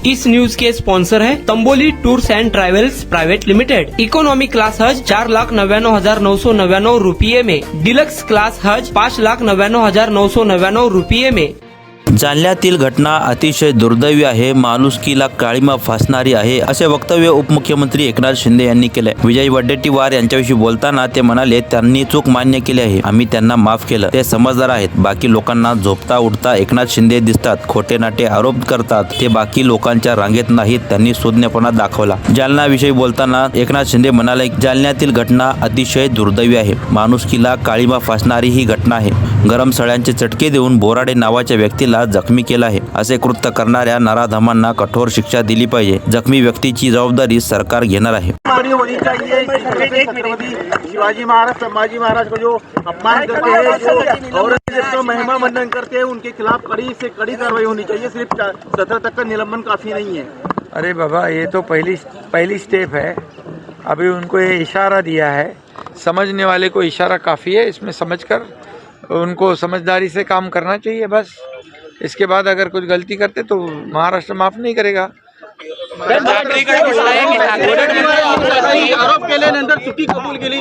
इस news के sponsor है Tamboli tours and travels private limited. Economy class हज 4,99,999 रुपये में, डिलक्स क्लास हज 5,99,999 रुपये में। जालन्यातील घटना अतिशय दुर्दैवी आहे, माणुसकीला काळीमा फासणारी आहे, असे वक्तव्य उपमुख्यमंत्री एकनाथ शिंदे यांनी केले। विजय वडेट्टीवार यांच्याविषयी बोलताना ते म्हणाले, त्यांनी चूक मान्य केली आहे, आम्ही त्यांना माफ केलं, ते समजदार आहेत। बाकी लोकांना झोपता उठता एकनाथ शिंदे दिसतात, खोटे नाटे आरोप करतात, ते बाकी लोकांच्या रांगेत नाहीत, त्यांनी सुज्ञपणा दाखवला। जालन्याविषयी बोलताना एकनाथ शिंदे म्हणाले, जालन्यातील घटना अतिशय दुर्दैवी आहे, माणुसकीला काळीमा फासणारी ही घटना आहे। गरम सळ्यांचे चटके देऊन बोराडे नावाच्या व्यक्तीला जखमी केला आहे। असे कृत्य करणाऱ्या नराधमांना कठोर शिक्षा दिली पाहिजे। जखमी व्यक्तीची जबाबदारी सरकार घेणार आहे। शिवाजी महाराज संभाजी महाराज को जो अपमान करते हैं, जो औरंगजेब का महिमा मंडन करते हैं, उनके खिलाफ कड़ी से कड़ी कार्रवाई होनी चाहिए। सिर्फ 17 तक का निलंबन काफी नहीं है। अरे बाबा, ये तो पहली स्टेप है। अभी उनको ये इशारा दिया है, समझने वाले को इशारा काफ़ी है। इसमें समझकर उनको समझदारी से काम करना चाहिए बस। इसके बाद अगर कुछ गलती करते तो महाराष्ट्र माफ नहीं करेगा। आरोप केल्यानंतर चुकी कबूल केली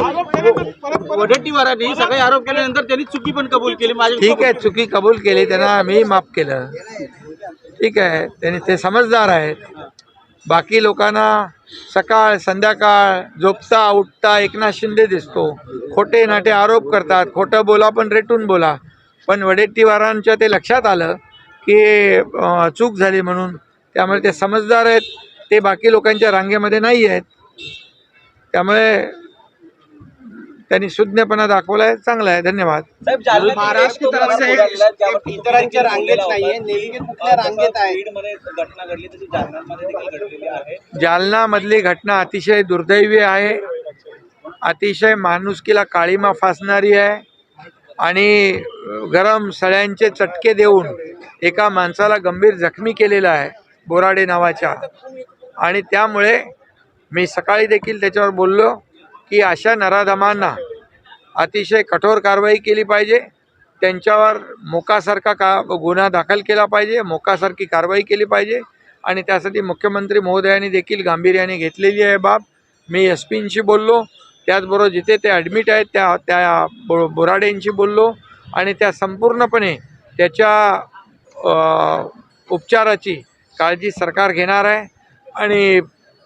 वडेट्टीवारांनी, सगळे आरोप केल्यानंतर त्यांनी चुकी पण कबूल केली। ठीक आहे, चुकी कबूल केली, त्यांना आम्ही माफ केलं, ठीक आहे, त्यांनी ते समजदार आहेत। बाकी लोकांना सकाळ संध्याकाळ झोपता उठता एकनाथ शिंदे दिसतो, खोटे नाटे आरोप करतात, खोटं बोला पण रेटून बोला। पण वडेट्टीवारांच्या ते लक्षात आलं की चूक झाली म्हणून, त्यामुळे ते समजदार आहेत, ते बाकी लोकांच्या रांगेमध्ये नाही आहेत। त्यामुळे त्यांनी सुज्ञपणा दाखवला आहे, चांगला आहे, धन्यवाद। महाराष्ट्र की तरफ से इतरांच्या रांगेत नाहीये, नेमके कुठल्या रांगेत आहे? घटना घडली तशी जालन्यामध्ये देखील घडलेली आहे। जालन्यामधली घटना अतिशय दुर्दैवी आहे, अतिशय माणुसकीला काळीमा फासणारी आहे आणि गरम सळ्यांचे चटके देऊन एका माणसाला गंभीर जखमी केलेला आहे बोराडे नावाच्या। आणि त्यामुळे मी सकाळी देखील त्याच्यावर बोललो की अशा नराधमांना अतिशय कठोर कारवाई केली पाहिजे, त्यांच्यावर मोकासारखा गुन्हा दाखल केला पाहिजे, मोकासारखी कारवाई केली पाहिजे। आणि त्यासाठी मुख्यमंत्री महोदयांनी देखील गांभीर्याने घेतलेली आहे बाब। मी एसपींशी बोललो, त्याचबरोबर जिथे ते ॲडमिट आहेत त्या बोराडेंशी बोललो आणि त्या संपूर्णपणे त्याच्या उपचाराची काळजी सरकार घेणार आहे आणि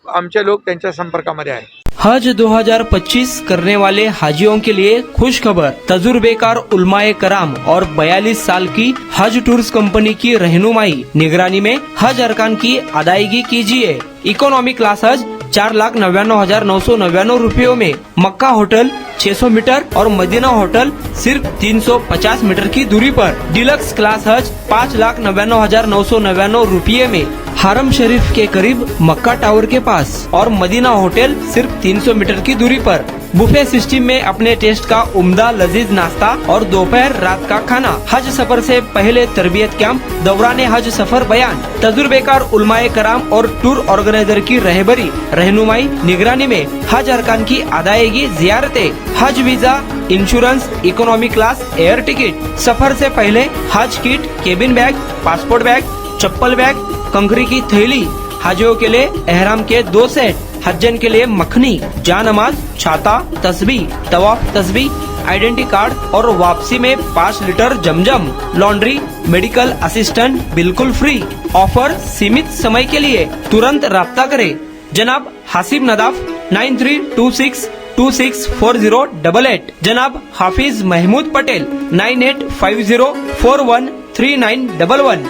आमचे लोक त्यांच्या संपर्कामध्ये आहेत। हज 2025 करने वाले हाजियों के लिए खुश खबर। तजुर्बेकार उलमाए कराम और 42 साल की हज टूर्स कंपनी की रहनुमाई निगरानी में हज अरकान की अदायगी कीजिए। इकोनॉमी क्लास हज 4,99,999 रुपयों में, मक्का होटल 600 मीटर और मदीना होटल सिर्फ 350 मीटर की दूरी पर, डिलक्स क्लास हज 5,99,999 रुपये में, हरम शरीफ के करीब मक्का टावर के पास और मदीना होटल सिर्फ 300 मीटर की दूरी पर। बुफे सिस्टम में अपने टेस्ट का उम्दा लजीज नाश्ता और दोपहर रात का खाना। हज सफर से पहले तरबियत कैंप, दौरान हज सफर बयान, तजुर्बेकार उलमाए कराम और टूर ऑर्गेनाइजर की रहबरी रहनुमाई निगरानी में हज अरकान की अदायगी, जियारतें, हज visa, insurance, economy class, air ticket. सफर से पहले हज kit, cabin bag, passport bag, चप्पल बैग, कंकरी की थैली, हाजियों के लिए एहराम के 2 सेट, हज्जन के लिए मखनी, जानमाज, छाता, तस्बीह, तवाफ तस्बीह, आइडेंटिटी कार्ड और वापसी में 5 लीटर जमजम, लॉन्ड्री, मेडिकल असिस्टेंट बिल्कुल फ्री। ऑफर सीमित समय के लिए, तुरंत राब्ता करें। जनाब हासिब नदाफ 9326264088। जनाब हाफिज महमूद पटेल 9850413911।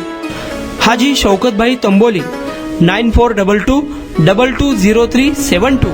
हाजी शौकत भाई तंबोली 9422220372।